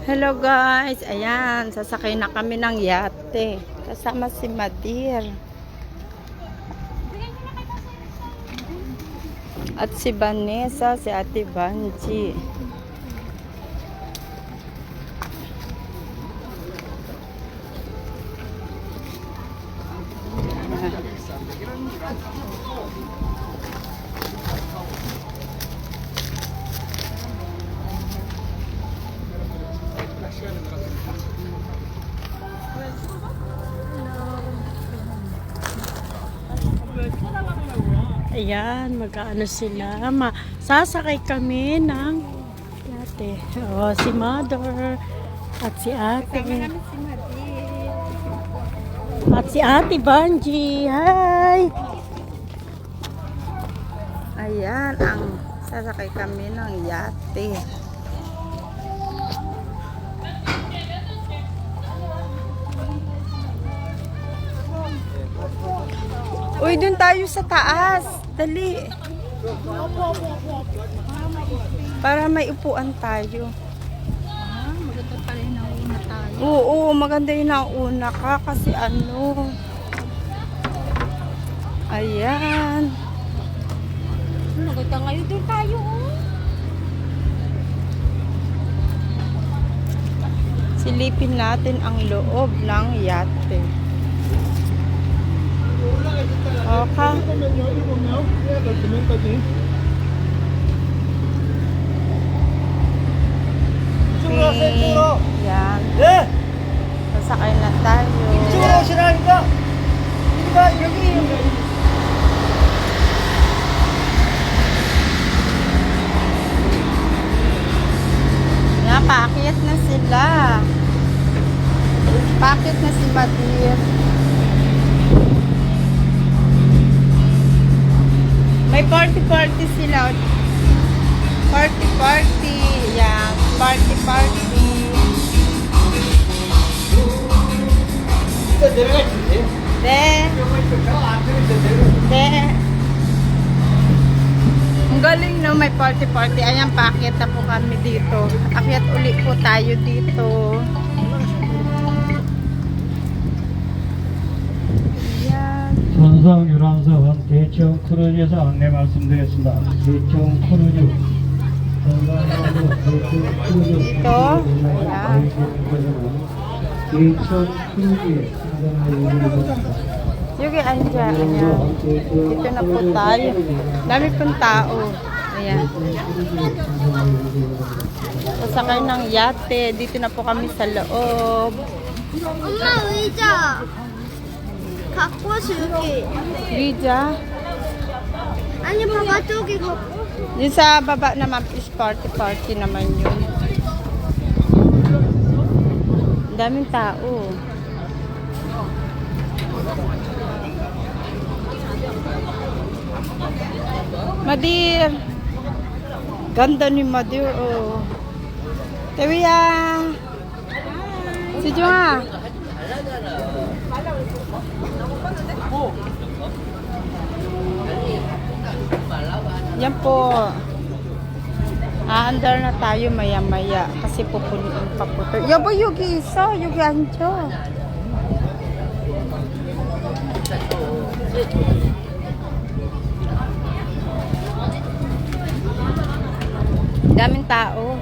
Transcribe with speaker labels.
Speaker 1: Hello guys, ayan, sasakay na kami ng yate. Kasama si Madir. At si Vanessa, si Ate Banji. Ayan, mag-ano sila. Sasakay kami ng yate. Oh, si Mother at si Ate. At si Ate Banji. Hi! Ayan, sasakay kami ng yate. Uy, dun tayo sa taas. Dali. Para may upuan tayo.
Speaker 2: Maganda pa rin nauna tayo.
Speaker 1: Oo, maganda yung nauna ka kasi ano. Ayan.
Speaker 2: Maganda ngayon doon tayo.
Speaker 1: Silipin natin ang loob ng yate. Okay. Yan. Sasakay na tayo. Yan, paakyat na sila. Paakyat na si Madir. May party-party sila. Party-party. Yan. Party-party. Ang galing no, may party-party. Ayan, paakyat na po kami dito. Akyat uli po tayo dito.
Speaker 3: 선상 유람선 대청 크루즈에서 안내 말씀드렸습니다. 대청 크루즈
Speaker 1: Ito. Ayan.
Speaker 3: 대청 크루즈에
Speaker 1: Sige, andyan. Ayan. Dito na po tayo. Dami pong tao. Ayan. Sasakay ng yate. Dito na po kami sa loob.
Speaker 2: 엄마 의자 갖고 와서 여기.
Speaker 1: Lydia.
Speaker 2: 아니 봐봐 저기 갖고.
Speaker 1: Yung sa baba naman is party-party naman yun. Ang daming tao. Madir. Ganda ni Madir, oh. Tewiya. Si Junga. Yan po. Aandar na tayo maya-maya kasi pupunin pa po ito. Yabo yugi isa, yugi anjo. Daming tao.